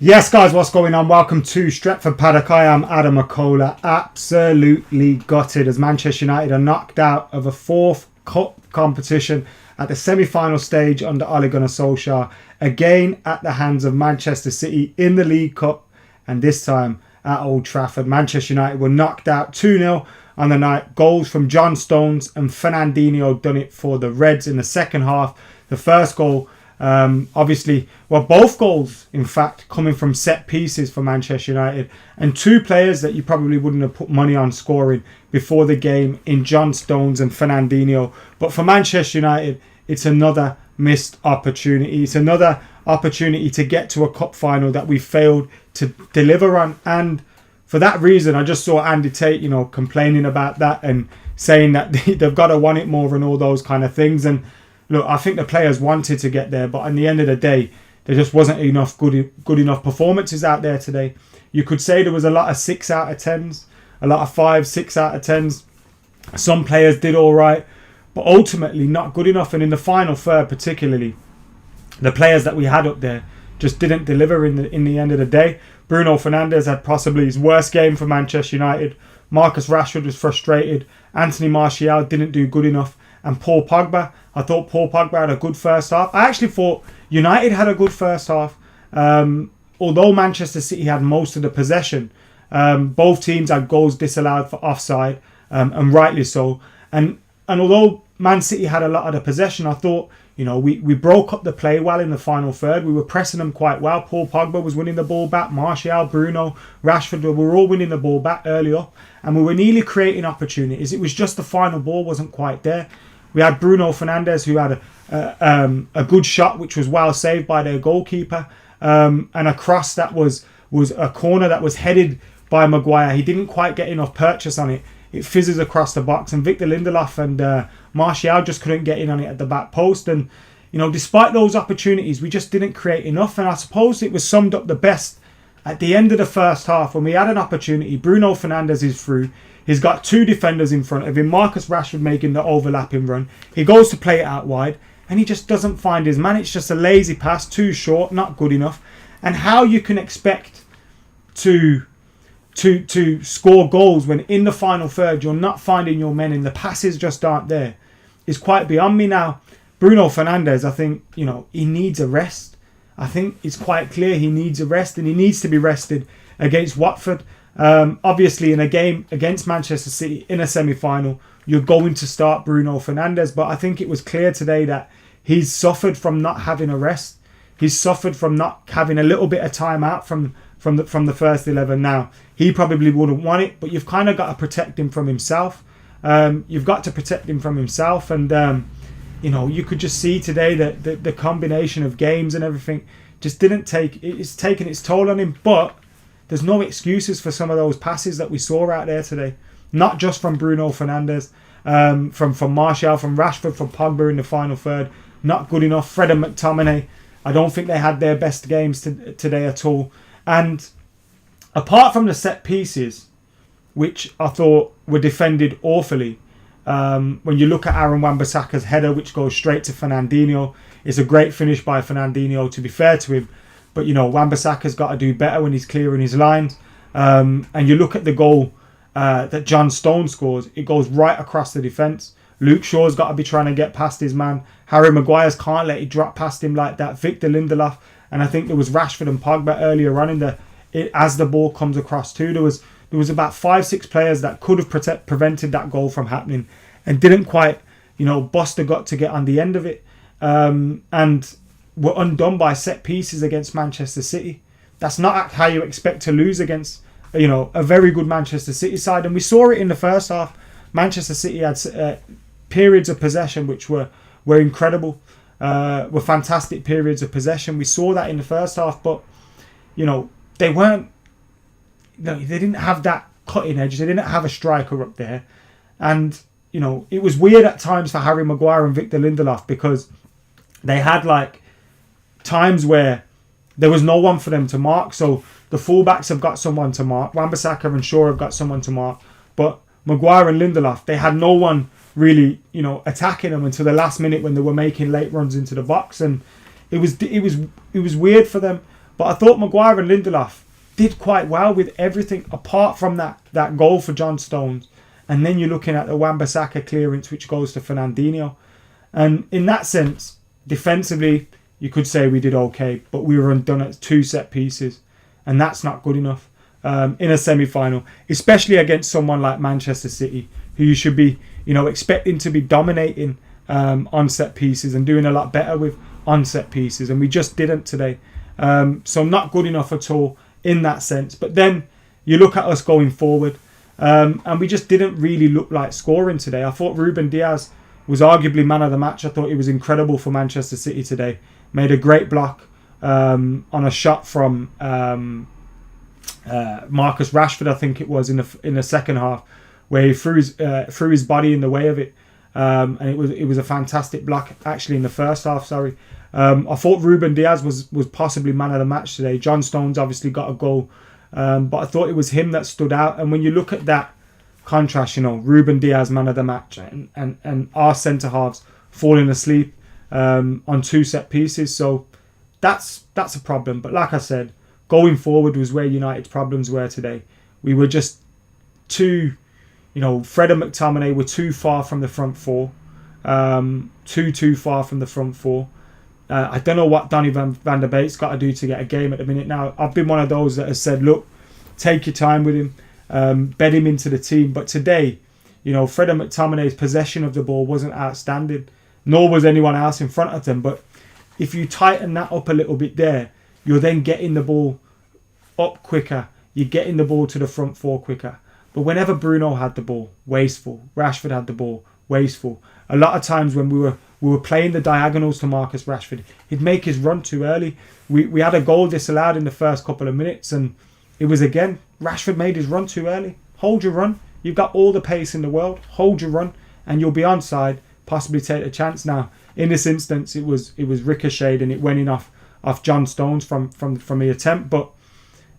Yes, guys, what's going on? Welcome to Stretford Paddock. I am Adam McKola. Absolutely gutted as Manchester United are knocked out of a fourth cup competition at the semi-final stage under Ole Gunnar Solskjaer. Again at the hands of Manchester City in the League Cup, and this time at Old Trafford. Manchester United were knocked out 2-0 on the night. Goals from John Stones and Fernandinho done it for the Reds in the second half. The first goal, both goals, in fact, coming from set pieces for Manchester United, and two players that you probably wouldn't have put money on scoring before the game in John Stones and Fernandinho. But for Manchester United, it's another missed opportunity. It's another opportunity to get to a cup final that we failed to deliver on. And for that reason, I just saw Andy Tate, complaining about that and saying that they've got to want it more and all those kind of things. And look, I think the players wanted to get there, but at the end of the day, there just wasn't enough good enough performances out there today. You could say there was a lot of 6 out of 10s, a lot of 5, 6 out of 10s. Some players did all right, but ultimately not good enough. And in the final third particularly, the players that we had up there just didn't deliver in the end of the day. Bruno Fernandes had possibly his worst game for Manchester United. Marcus Rashford was frustrated. Anthony Martial didn't do good enough. And Paul Pogba, I thought Paul Pogba had a good first half. I actually thought United had a good first half. Although Manchester City had most of the possession, both teams had goals disallowed for offside, and rightly so. And although Man City had a lot of the possession, I thought, we broke up the play well in the final third. We were pressing them quite well. Paul Pogba was winning the ball back. Martial, Bruno, Rashford were all winning the ball back early up. And we were nearly creating opportunities. It was just the final ball wasn't quite there. We had Bruno Fernandes, who had a good shot, which was well saved by their goalkeeper. And a cross that was a corner that was headed by Maguire. He didn't quite get enough purchase on it. It fizzes across the box, and Victor Lindelof and Martial just couldn't get in on it at the back post. And despite those opportunities, we just didn't create enough. And I suppose it was summed up the best at the end of the first half when we had an opportunity. Bruno Fernandes is through. He's got two defenders in front of him. Marcus Rashford making the overlapping run. He goes to play it out wide, and he just doesn't find his man. It's just a lazy pass, too short, not good enough. And how you can expect to score goals when in the final third you're not finding your men and the passes just aren't there is quite beyond me now. Bruno Fernandes, I think, he needs a rest. I think it's quite clear he needs a rest, and he needs to be rested against Watford. Obviously, in a game against Manchester City in a semi-final, you're going to start Bruno Fernandes, but I think it was clear today that he's suffered from not having a rest. He's suffered from not having a little bit of time out from the first 11. Now, he probably wouldn't want it, but you've kind of got to protect him from himself. And you could just see today that the combination of games and everything just it's taken its toll on him. But there's no excuses for some of those passes that we saw out there today. Not just from Bruno Fernandes, from Martial, from Rashford, from Pogba in the final third. Not good enough. Fred and McTominay, I don't think they had their best games today at all. And apart from the set pieces, which I thought were defended awfully, when you look at Aaron Wan-Bissaka's header, which goes straight to Fernandinho, it's a great finish by Fernandinho, to be fair to him. But, Wan-Bissaka's got to do better when he's clearing his lines. And you look at the goal that John Stones scores, it goes right across the defence. Luke Shaw's got to be trying to get past his man. Harry Maguire's can't let it drop past him like that. Victor Lindelof, and I think there was Rashford and Pogba earlier on as the ball comes across too. There was about 5-6 players that could have prevented that goal from happening and didn't quite, bust the gut to get on the end of it. And were undone by set pieces against Manchester City. That's not how you expect to lose against, a very good Manchester City side. And we saw it in the first half. Manchester City had periods of possession which were incredible, were fantastic periods of possession. We saw that in the first half, but they weren't. They didn't have that cutting edge. They didn't have a striker up there, and it was weird at times for Harry Maguire and Victor Lindelof because they had times where there was no one for them to mark. So the fullbacks have got someone to mark. Wan-Bissaka and Shaw have got someone to mark. But Maguire and Lindelof, they had no one really, attacking them until the last minute when they were making late runs into the box. And it was weird for them. But I thought Maguire and Lindelof did quite well with everything apart from that goal for John Stones. And then you're looking at the Wan-Bissaka clearance, which goes to Fernandinho. And in that sense, defensively, you could say we did okay, but we were undone at 2 set pieces. And that's not good enough in a semi-final, especially against someone like Manchester City, who you should be, expecting to be dominating on set pieces and doing a lot better with on set pieces. And we just didn't today. So not good enough at all in that sense. But then you look at us going forward, and we just didn't really look like scoring today. I thought Ruben Diaz was arguably man of the match. I thought he was incredible for Manchester City today. Made a great block on a shot from Marcus Rashford, I think it was, in the second half, where he threw his body in the way of it. And it was a fantastic block, actually, in the first half, sorry. I thought Ruben Diaz was possibly man of the match today. John Stones obviously got a goal, but I thought it was him that stood out. And when you look at that contrast, Ruben Diaz man of the match and our centre halves falling asleep on 2 set pieces, so that's a problem. But like I said, going forward was where United's problems were today. We were just too, Fred and McTominay were too far from the front four, too far from the front four. I don't know what Donny van der Beek's got to do to get a game at the minute. Now, I've been one of those that has said, look, take your time with him, bed him into the team. But today, Fred and McTominay's possession of the ball wasn't outstanding, nor was anyone else in front of them. But if you tighten that up a little bit there, you're then getting the ball up quicker. You're getting the ball to the front four quicker. But whenever Bruno had the ball, wasteful. Rashford had the ball, wasteful. A lot of times when we were playing the diagonals to Marcus Rashford, he'd make his run too early. We had a goal disallowed in the first couple of minutes, and it was again, Rashford made his run too early. Hold your run. You've got all the pace in the world. Hold your run, and you'll be onside, possibly take a chance. Now, in this instance, it was ricocheted and it went in off John Stones from the attempt, but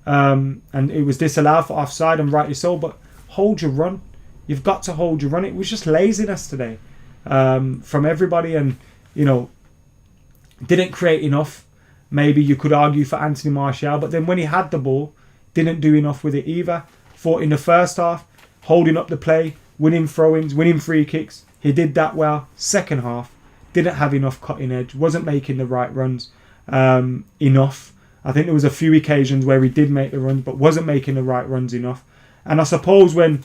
and it was disallowed for offside, and rightly so. But hold your run. You've got to hold your run. It was just laziness today from everybody, and didn't create enough. Maybe you could argue for Anthony Martial, but then when he had the ball, didn't do enough with it either. Thought in the first half, holding up the play, winning throw-ins, winning free kicks, he did that well. Second half, didn't have enough cutting edge, wasn't making the right runs enough. I think there was a few occasions where he did make the runs, but wasn't making the right runs enough. And I suppose when,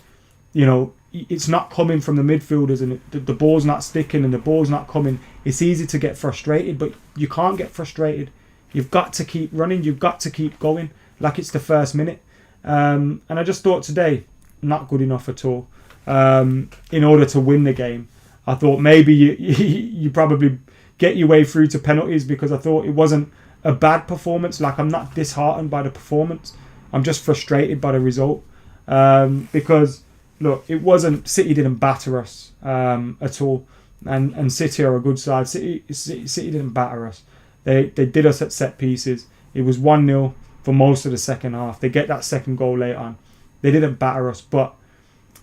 it's not coming from the midfielders and the ball's not sticking and the ball's not coming, it's easy to get frustrated, but you can't get frustrated. You've got to keep running. You've got to keep going like it's the first minute. And I just thought today, not good enough at all in order to win the game. I thought maybe you probably get your way through to penalties, because I thought it wasn't a bad performance. Like, I'm not disheartened by the performance. I'm just frustrated by the result. Because, look, it wasn't... City didn't batter us at all. And City are a good side. City didn't batter us. They did us at set pieces. It was 1-0 for most of the second half. They get that second goal late on. They didn't batter us. But,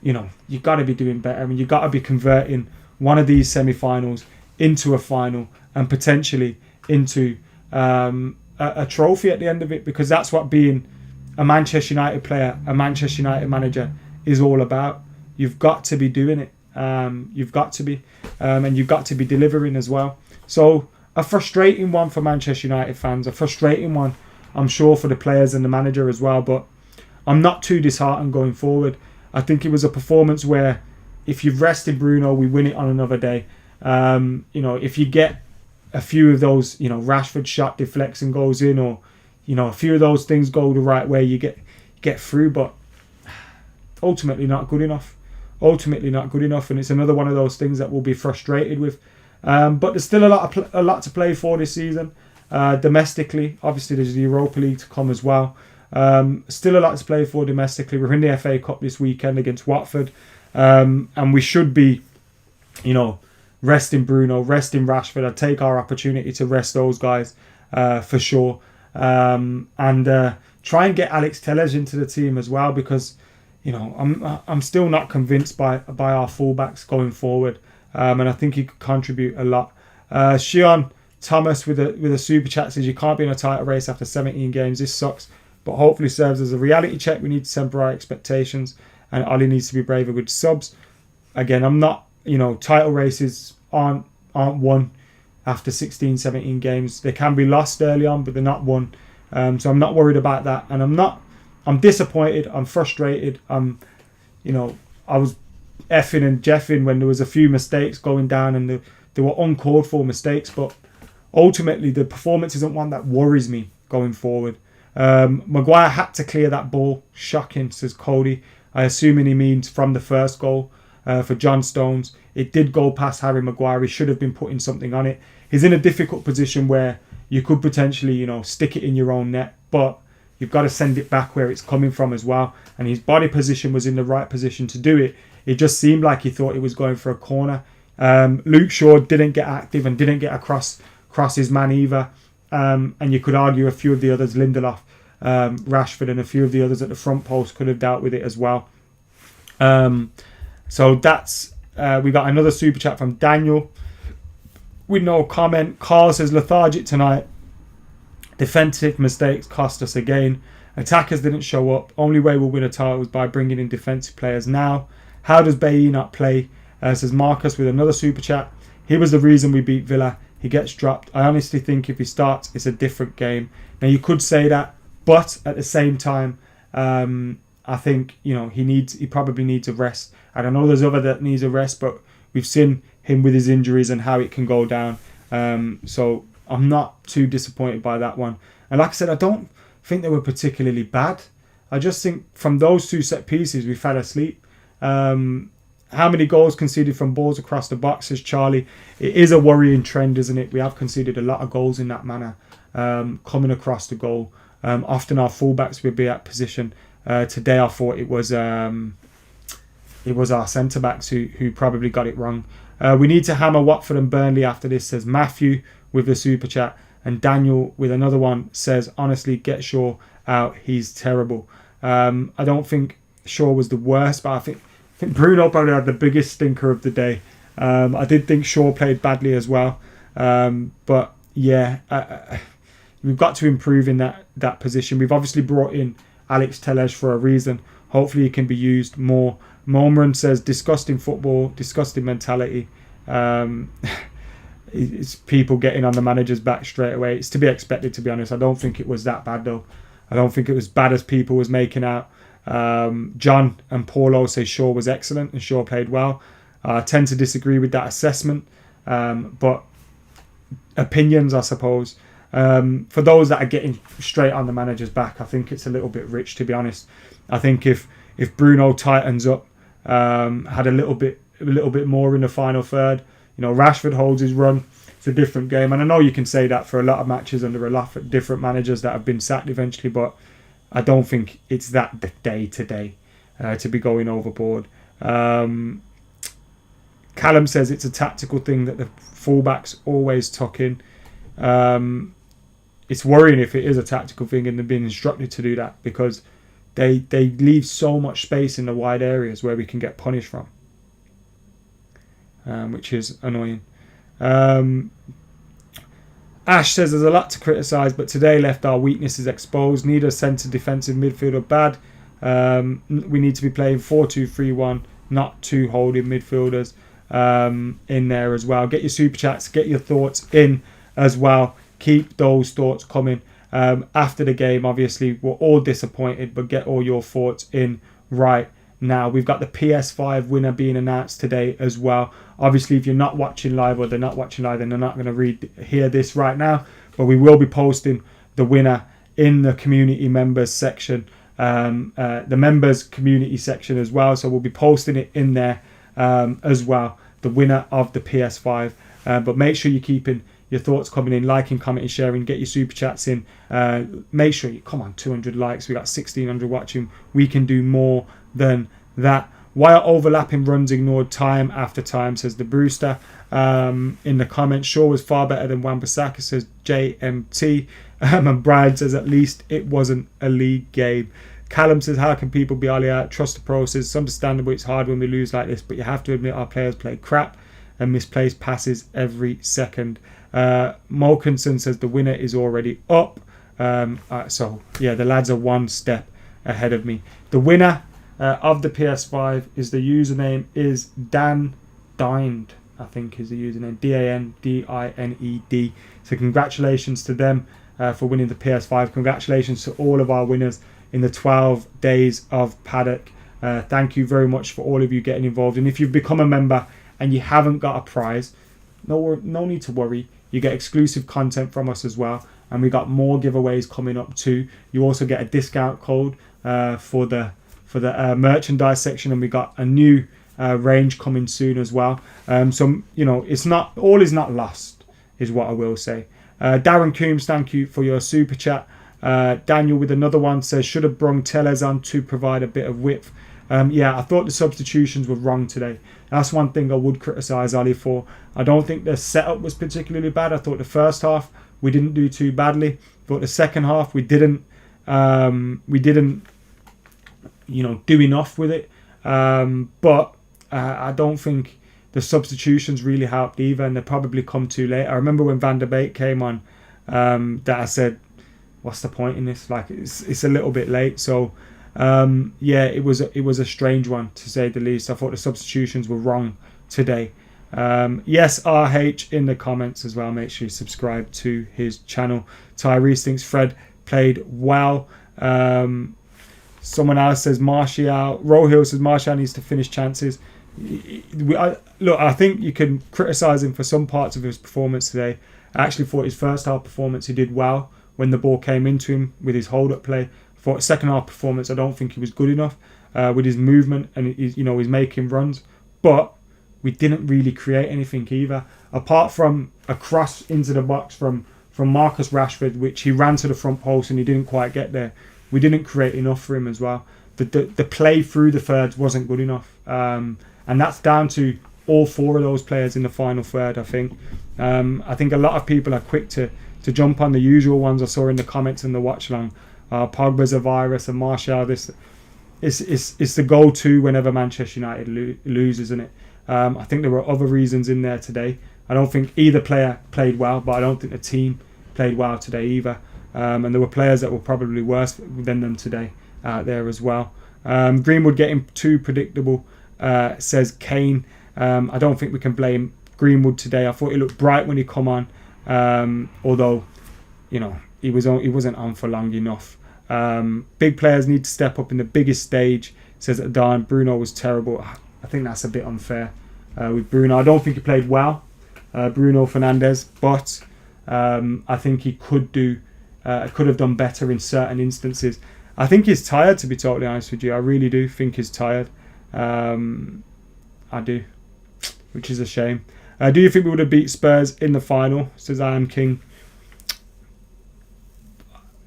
you've got to be doing better. I mean, you've got to be converting one of these semi-finals into a final and potentially into a trophy at the end of it, because that's what being a Manchester United player, a Manchester United manager is all about. You've got to be doing it. You've got to be. And you've got to be delivering as well. So a frustrating one for Manchester United fans, a frustrating one, I'm sure, for the players and the manager as well. But I'm not too disheartened going forward. I think it was a performance where if you've rested Bruno, we win it on another day. If you get a few of those, Rashford shot deflects and goes in, or, a few of those things go the right way, you get through, but ultimately not good enough. Ultimately not good enough, and it's another one of those things that we'll be frustrated with. But there's still a lot to play for this season. Domestically, obviously there's the Europa League to come as well. Still a lot to play for domestically. We're in the FA Cup this weekend against Watford. And we should be, resting Bruno, resting Rashford. I'd take our opportunity to rest those guys for sure. And try and get Alex Telles into the team as well, because, I'm still not convinced by our fullbacks going forward. And I think he could contribute a lot. Shion Thomas with a super chat says you can't be in a title race after 17 games. This sucks, but hopefully serves as a reality check. We need to temper our expectations, and Ollie needs to be braver with subs. Again, I'm not, title races aren't won after 16, 17 games. They can be lost early on, but they're not won. So I'm not worried about that, and I'm disappointed. I'm frustrated. I was effing and jeffing when there was a few mistakes going down, and they were uncalled for mistakes, but ultimately the performance isn't one that worries me going forward. Maguire had to clear that ball. Shocking, says Cody. I assuming he means from the first goal for John Stones. It did go past Harry Maguire. He should have been putting something on it. He's in a difficult position where you could potentially, stick it in your own net, but you've got to send it back where it's coming from as well. And his body position was in the right position to do it. It just seemed like he thought he was going for a corner. Luke Shaw didn't get active and didn't get across his man either. And you could argue a few of the others, Lindelof, Rashford, and a few of the others at the front post could have dealt with it as well. So that's we got another super chat from Daniel with no comment. Carl says lethargic tonight. Defensive mistakes cost us again. Attackers didn't show up. Only way we'll win a title is by bringing in defensive players now. How does Bailly not play? Says Marcus with another super chat. He was the reason we beat Villa. He gets dropped. I honestly think if he starts, it's a different game. Now you could say that, but at the same time, I think he probably needs a rest. I don't know there's other that needs a rest, but we've seen him with his injuries and how it can go down. So I'm not too disappointed by that one. And like I said, I don't think they were particularly bad. I just think from those two set pieces, we fell asleep. How many goals conceded from balls across the box, says Charlie. It is a worrying trend, isn't it? We have conceded a lot of goals in that manner, coming across the goal. Often our fullbacks would be at position. Today I thought it was our centre-backs who probably got it wrong. We need to hammer Watford and Burnley after this, says Matthew with the super chat. And Daniel with another one says, honestly, get Shaw out. He's terrible. I don't think Shaw was the worst, but I think Bruno probably had the biggest stinker of the day. I did think Shaw played badly as well. But yeah, we've got to improve in that position. We've obviously brought in Alex Telles for a reason. Hopefully he can be used more. Momran says, disgusting football, disgusting mentality. It's people getting on the manager's back straight away. It's to be expected, to be honest. I don't think it was that bad, though. I don't think it was bad as people was making out. John and Paulo say Shaw was excellent and Shaw played well. I tend to disagree with that assessment. But opinions, I suppose. For those that are getting straight on the manager's back, I think it's a little bit rich, to be honest. I think if Bruno tightens up, had a little bit more in the final third, Rashford holds his run, it's a different game. And I know you can say that for a lot of matches under a lot of different managers that have been sacked eventually, but I don't think it's that day today to be going overboard. Callum says it's a tactical thing that the fullbacks always tuck in. It's worrying if it is a tactical thing and they've been instructed to do that, because they leave so much space in the wide areas where we can get punished from, which is annoying. Ash says there's a lot to criticise, but today left our weaknesses exposed. Need a centre defensive midfielder bad. We need to be playing 4-2-3-1, not two holding midfielders in there as well. Get your super chats, get your thoughts in as well. Keep those thoughts coming. After the game, obviously, we're all disappointed, but get all your thoughts in right now. We've got the PS5 winner being announced today as well. Obviously, if you're not watching live or they're not watching live, then they're not going to hear this right now. But we will be posting the winner in the community members section, the members community section as well. So we'll be posting it in there as well, the winner of the PS5. But make sure you're keeping your thoughts coming in, liking, commenting, sharing, get your super chats in. Make sure you, 200 likes. We got 1,600 watching. We can do more than that. Why are overlapping runs ignored time after time, says the Brewster. In the comments, Shaw was far better than Wan-Bissaka, says JMT. And Brian says at least it wasn't a league game. Callum says, how can people be all out? Trust the process. It's understandable, it's hard when we lose like this, but you have to admit our players played crap. and misplaced passes every second. Mulkinson says the winner is already up. So yeah, the lads are one step ahead of me. The winner of the PS5 is the username is Dan Dined, I think is the username, DANDINED. So congratulations to them for winning the PS5. Congratulations to all of our winners in the 12 days of Paddock. Thank you very much for all of you getting involved. And if you've become a member and you haven't got a prize, no need to worry. You get exclusive content from us as well. And we got more giveaways coming up too. You also get a discount code for the merchandise section, and we got a new range coming soon as well. So it's not all is not lost, is what I will say. Darren Coombs, thank you for your super chat. Daniel with another one says, should have brung Tellez on to provide a bit of width. Yeah, I thought the substitutions were wrong today. That's one thing I would criticise Ali for. I don't think the setup was particularly bad. I thought the first half we didn't do too badly. But the second half we didn't do enough with it. But I don't think the substitutions really helped either, and they probably come too late. I remember when Van der Beek came on, that I said, what's the point in this? Like, it's a little bit late. So yeah, it was a strange one, to say the least. I thought the substitutions were wrong today. Yes, RH in the comments as well. Make sure you subscribe to his channel. Tyrese thinks Fred played well. Someone else says Martial. Rohill says Martial needs to finish chances. Look, I think you can criticise him for some parts of his performance today. I actually thought his first half performance he did well when the ball came into him with his hold-up play. For his second half performance, I don't think he was good enough with his movement, and he's making runs. But we didn't really create anything either, apart from a cross into the box from Marcus Rashford, which he ran to the front post and he didn't quite get there. We didn't create enough for him as well. The play through the thirds wasn't good enough, and that's down to all four of those players in the final third. I think a lot of people are quick to jump on the usual ones I saw in the comments and the watch along. Pogba's a virus, and Martial. This it's the go-to whenever Manchester United loses, isn't it? I think there were other reasons in there today. I don't think either player played well, but I don't think the team played well today either. And there were players that were probably worse than them today out there as well. Greenwood getting too predictable, says Kane. I don't think we can blame Greenwood today. I thought he looked bright when he come on, although he wasn't on for long enough. Big players need to step up in the biggest stage, says Adan. Bruno was terrible. I think that's a bit unfair with Bruno. I don't think he played well, Bruno Fernandes, but I think he could have done better in certain instances. I think he's tired, to be totally honest with you. I really do think he's tired. I do, which is a shame. Do you think we would have beat Spurs in the final, says I Am King?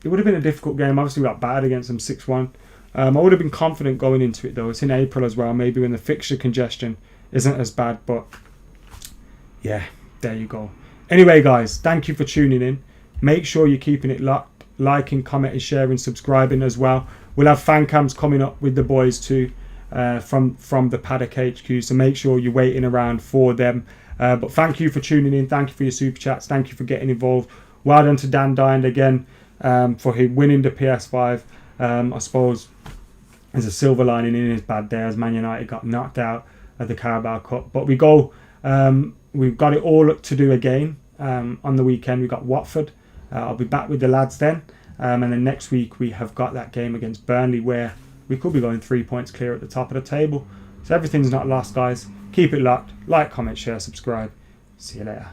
It would have been a difficult game. Obviously, we got battered against them 6-1. I would have been confident going into it, though. It's in April as well, maybe when the fixture congestion isn't as bad. But yeah, there you go. Anyway, guys, thank you for tuning in. Make sure you're keeping it locked, liking, commenting, sharing, subscribing as well. We'll have fan cams coming up with the boys too from the Paddock HQ, so make sure you're waiting around for them. But thank you for tuning in. Thank you for your super chats. Thank you for getting involved. Well done to Dan Dine again for him winning the PS5. I suppose there's a silver lining in his bad day as Man United got knocked out at the Carabao Cup. But we've got it all to do again on the weekend. We've got Watford. I'll be back with the lads then. And then next week we have got that game against Burnley where we could be going 3 points clear at the top of the table. So everything's not lost, guys. Keep it locked. Like, comment, share, subscribe. See you later.